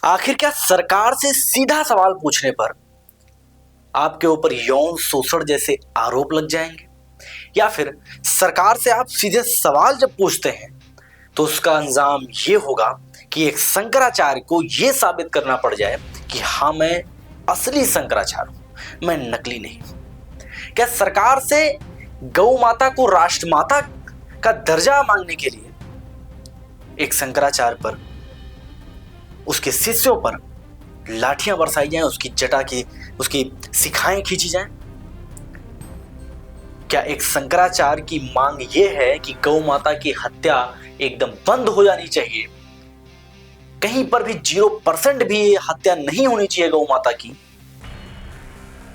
आखिर क्या सरकार से सीधा सवाल पूछने पर आपके ऊपर यौन शोषण जैसे आरोप लग जाएंगे, या फिर सरकार से आप सीधे सवाल जब पूछते हैं तो उसका अंजाम ये होगा कि एक शंकराचार्य को यह साबित करना पड़ जाए कि हाँ, मैं असली शंकराचार्य हूं, मैं नकली नहीं हूं। क्या सरकार से गौ माता को राष्ट्रमाता का दर्जा मांगने के लिए एक शंकराचार्य पर, उसके शिष्यों पर लाठियां बरसाई जाएं, उसकी जटा की, उसकी शिखाएं खींची जाएं? क्या एक शंकराचार्य की मांग यह है कि गौ माता की हत्या एकदम बंद हो जानी चाहिए, कहीं पर भी 0% भी ये हत्या नहीं होनी चाहिए गौ माता की?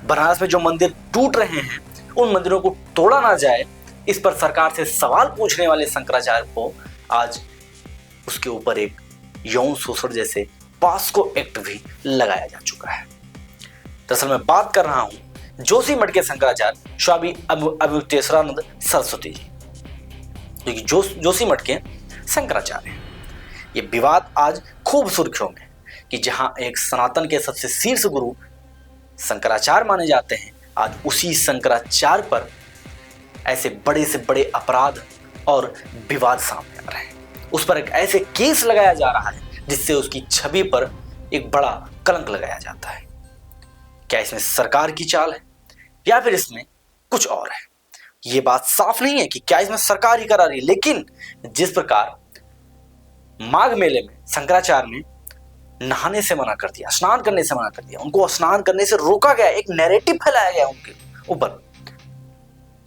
बनारस में जो मंदिर टूट रहे हैं उन मंदिरों को तोड़ा ना जाए, इस पर सरकार से सवाल पूछने वाले शंकराचार्य को आज उसके ऊपर एक यौन शोषण जैसे पॉस्को एक्ट भी लगाया जा चुका है। दरअसल मैं बात कर रहा हूं जोशीमठ के शंकराचार्य स्वामी अवधूतेश्वरानंद सरस्वती जी, जो कि जोशीमठ के शंकराचार्य हैं। ये विवाद आज खूब सुर्खियों में कि जहां एक सनातन के सबसे शीर्ष गुरु शंकराचार्य माने जाते हैं, आज उसी शंकराचार्य पर ऐसे बड़े से बड़े अपराध और विवाद सामने आ रहे हैं। उस पर एक ऐसे केस लगाया जा रहा है जिससे उसकी छवि पर एक बड़ा कलंक लगाया जाता है। क्या इसमें सरकार की चाल है या फिर इसमें कुछ और है? ये बात साफ नहीं है कि क्या इसमें सरकार ही करा रही है, लेकिन जिस प्रकार माघ मेले में शंकराचार्य ने नहाने से मना कर दिया, स्नान करने से मना कर दिया, उनको स्नान करने से रोका गया, एक नैरेटिव फैलाया गया उनके ऊपर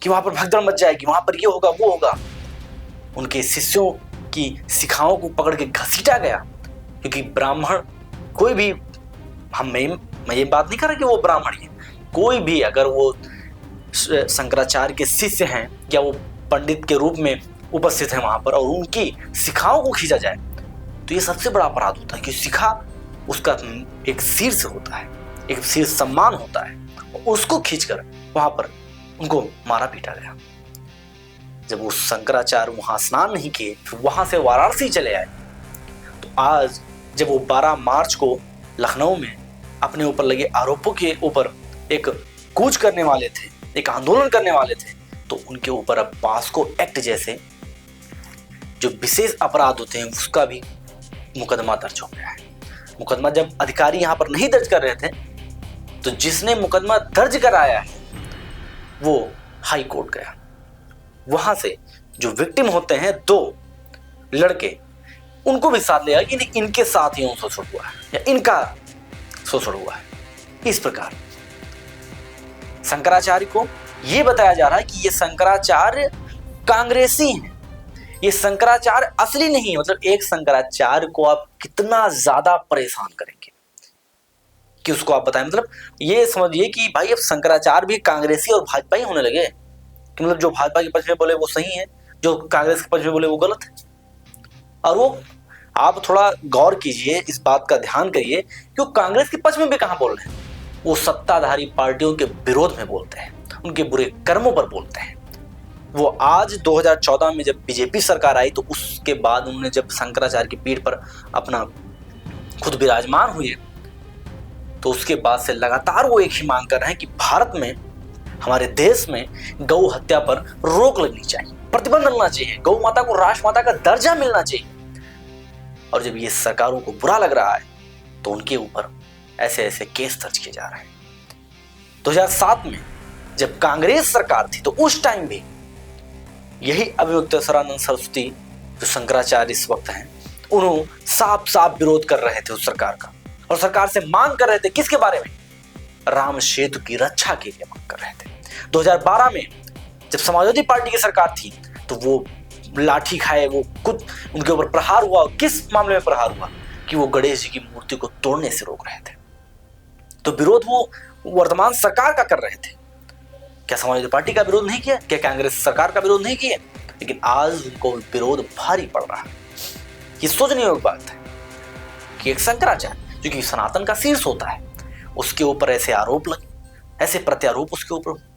कि वहां पर भगदड़ मच जाएगी, वहां पर ये होगा वो होगा। उनके शिष्यों की शिखाओं को पकड़ के घसीटा गया, क्योंकि ब्राह्मण कोई भी, मैं ये बात नहीं कर रहा कि वो ब्राह्मण है, कोई भी अगर वो शंकराचार्य के शिष्य हैं या वो पंडित के रूप में उपस्थित है वहां पर और उनकी शिखाओं को खींचा जाए तो ये सबसे बड़ा अपराध होता है, कि शिखा उसका एक शीर्ष होता है, एक शीर्ष सम्मान होता है, उसको खींचकर वहां पर उनको मारा पीटा गया। जब वो शंकराचार्य वहां स्नान नहीं किए, फिर वहां से वाराणसी चले आए, तो आज जब वो 12 मार्च को लखनऊ में अपने ऊपर लगे आरोपों के ऊपर एक कूच करने वाले थे, एक आंदोलन करने वाले थे, तो उनके ऊपर अब पॉस्को एक्ट जैसे जो विशेष अपराध होते हैं उसका भी मुकदमा दर्ज हो गया है। मुकदमा जब अधिकारी यहां पर नहीं दर्ज कर रहे थे, तो जिसने मुकदमा दर्ज कराया है वो हाई कोर्ट गया। वहां से जो विक्टिम होते हैं 2 लड़के, उनको भी साथ लिया कि नहीं, इनके साथ ही शोषण हुआ है या इनका शोषण हुआ है। इस प्रकार शंकराचार्य को यह बताया जा रहा है कि ये शंकराचार्य कांग्रेसी हैं, ये शंकराचार्य असली नहीं। मतलब एक शंकराचार्य को आप कितना ज्यादा परेशान करेंगे कि उसको आप बताएं। मतलब ये समझिए कि भाई अब शंकराचार्य भी कांग्रेसी और भाजपा ही होने लगे, कि मतलब जो भाजपा के पक्ष में बोले वो सही है, जो कांग्रेस के पक्ष में बोले वो गलत है। और वो आप थोड़ा गौर कीजिए, इस बात का ध्यान करिए कि वो कांग्रेस के पक्ष में भी कहां बोल रहे हैं, वो सत्ताधारी पार्टियों के विरोध में बोलते हैं, उनके बुरे कर्मों पर बोलते हैं। वो आज 2014 में जब बीजेपी सरकार आई, तो उसके बाद उन्होंने जब शंकराचार्य की पीठ पर अपना खुद विराजमान हुए, तो उसके बाद से लगातार वो एक ही मांग कर रहे हैं कि भारत में, हमारे देश में गौ हत्या पर रोक लगनी चाहिए, प्रतिबंध लगना चाहिए, गौ माता को राष्ट्रमाता का दर्जा मिलना चाहिए। और जब ये सरकारों को बुरा लग रहा है तो उनके ऊपर ऐसे ऐसे केस दर्ज किए जा रहे हैं। 2007 में जब कांग्रेस सरकार थी, तो उस टाइम भी यही अवधूतेश्वरानंद सरस्वती, जो शंकराचार्य इस वक्त हैं, उन्होंने साफ साफ विरोध कर रहे थे उस सरकार का, और सरकार से मांग कर रहे थे किसके बारे में? राम सेतु की रक्षा के लिए मांग कर रहे थे। 2012 में जब समाजवादी पार्टी की सरकार थी, तो वो लाठी खाए, वो खुद उनके ऊपर प्रहार हुआ। किस मामले में प्रहार हुआ? कि वो गणेश जी की मूर्ति को तोड़ने से रोक रहे थे। तो विरोध वो वर्तमान सरकार का कर रहे थे। क्या समाजवादी पार्टी का विरोध नहीं किया? क्या कांग्रेस सरकार का विरोध नहीं किया? लेकिन आज उनको विरोध भारी पड़ रहा है। ये सोचने योग्य बात है कि एक शंकराचार्य, जो कि सनातन का शीर्ष होता है, उसके ऊपर ऐसे आरोप लगे, ऐसे प्रत्यारोप उसके ऊपर।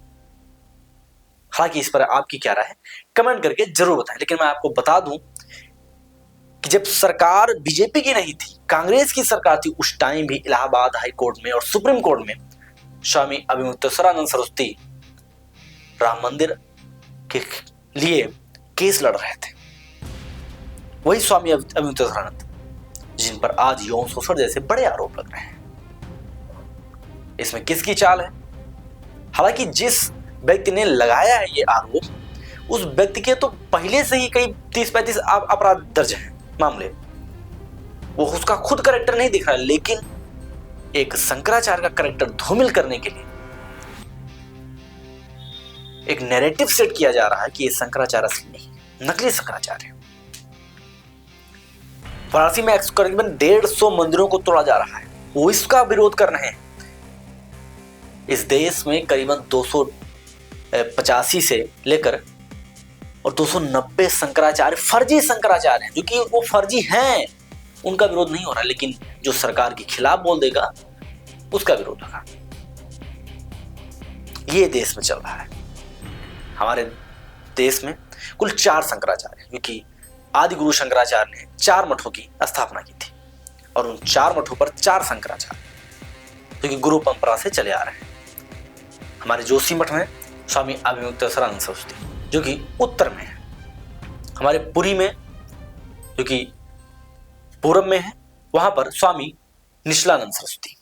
हालांकि इस पर आपकी क्या राय है, कमेंट करके जरूर बताएं। लेकिन मैं आपको बता दूं कि जब सरकार बीजेपी की नहीं थी, कांग्रेस की सरकार थी उस टाइम भी इलाहाबाद हाई कोर्ट में और सुप्रीम कोर्ट में स्वामी अभिमुक्तेश्वरानंद सरस्वती राम मंदिर के लिए केस लड़ रहे थे। वही स्वामी अभिमुक्तेश्वरानंद जिन पर आज यौन शोषण जैसे बड़े आरोप लग रहे हैं। इसमें किसकी चाल है? हालांकि जिस व्यक्ति ने लगाया है ये आरोप उस व्यक्ति के तो पहले से ही कई 30-35 अपराध दर्ज हैं मामले। वो उसका खुद कैरेक्टर नहीं दिख रहा है, लेकिन एक शंकराचार्य का कैरेक्टर धूमिल करने के लिए एक नैरेटिव सेट किया जा रहा है कि ये शंकराचार्य असली नहीं, नकली शंकराचार्य है। वाराणसी में करीबन 150 मंदिरों को तोड़ा जा रहा है, वो इसका विरोध कर रहे हैं। इस देश में करीबन 285 से लेकर और 290 शंकराचार्य फर्जी शंकराचार्य हैं, जो कि वो फर्जी हैं, उनका विरोध नहीं हो रहा, लेकिन जो सरकार के खिलाफ बोल देगा उसका विरोध होगा। ये देश में चल रहा है। हमारे देश में कुल 4 शंकराचार्य हैं, क्योंकि आदि गुरु शंकराचार्य ने 4 मठों की स्थापना की थी और उन 4 मठों पर 4 शंकराचार्य जो कि गुरु परंपरा से चले आ रहे हैं। हमारे जोशी मठ में स्वामी अभिमुक्तेश्वरानंद सरस्वती जो कि उत्तर में है, हमारे पुरी में जो कि पूरब में है वहां पर स्वामी निश्चलानंद सरस्वती,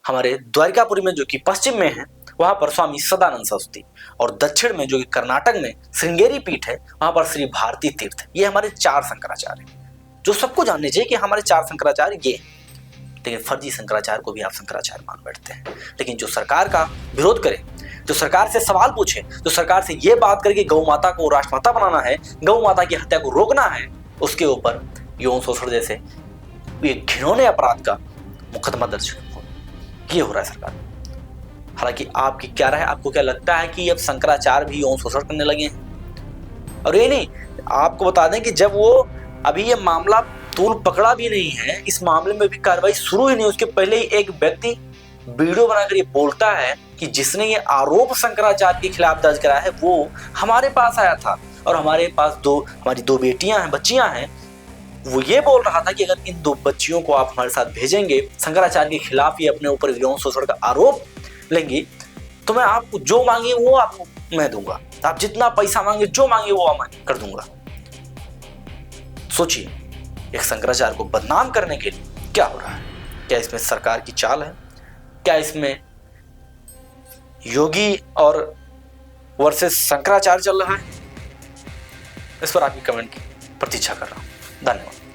हमारे द्वारिकापुरी में जो कि पश्चिम में है वहां पर स्वामी सदानंद सरस्वती, और दक्षिण में जो कि कर्नाटक में श्रृंगेरी पीठ है वहां पर श्री भारती तीर्थ। ये हमारे 4 शंकराचार्य हैं, जो सबको जानने चाहिए कि हमारे 4 शंकराचार्य ये। लेकिन फर्जी शंकराचार्य को भी आप शंकराचार्य मान बैठते हैं। लेकिन जो सरकार का विरोध करे, जो सरकार से सवाल पूछे, जो सरकार से ये बात करे कि गौ माता को राष्ट्रमाता बनाना है, गौ माता की हत्या को रोकना है, उसके ऊपर यौन शोषण जैसे ये घिनौने अपराध का मुकदमा दर्ज किए हो रहा है सरकार। हालांकि आपकी क्या राय है? आपको क्या लगता है कि अब शंकराचार्य भी यौन शोषण करने लगे हैं? और ये नहीं, आपको बता दें कि जब वो अभी ये मामला तूल पकड़ा भी नहीं है, इस मामले में भी कार्रवाई शुरू ही नहीं, उसके पहले ही एक व्यक्ति वीडियो बनाकर ये बोलता है कि जिसने ये आरोप शंकराचार्य के खिलाफ दर्ज कराया है वो हमारे पास आया था और हमारे पास हमारी 2 बेटियां हैं, बच्चियां हैं। वो ये बोल रहा था कि अगर इन 2 बच्चियों को आप हमारे साथ भेजेंगे, शंकराचार्य के खिलाफ ये अपने ऊपर यौन शोषण का आरोप लेंगी, तो मैं आपको जो मांगे वो आपको मैं दूंगा, आप जितना पैसा मांगे जो मांगे वो मैं कर दूंगा। सोचिए, एक शंकराचार्य को बदनाम करने के लिए क्या हो रहा है? क्या इसमें सरकार की चाल है? क्या इसमें योगी और वर्सेस शंकराचार्य चल रहा है? इस पर आपकी कमेंट की प्रतीक्षा कर रहा हूं। धन्यवाद।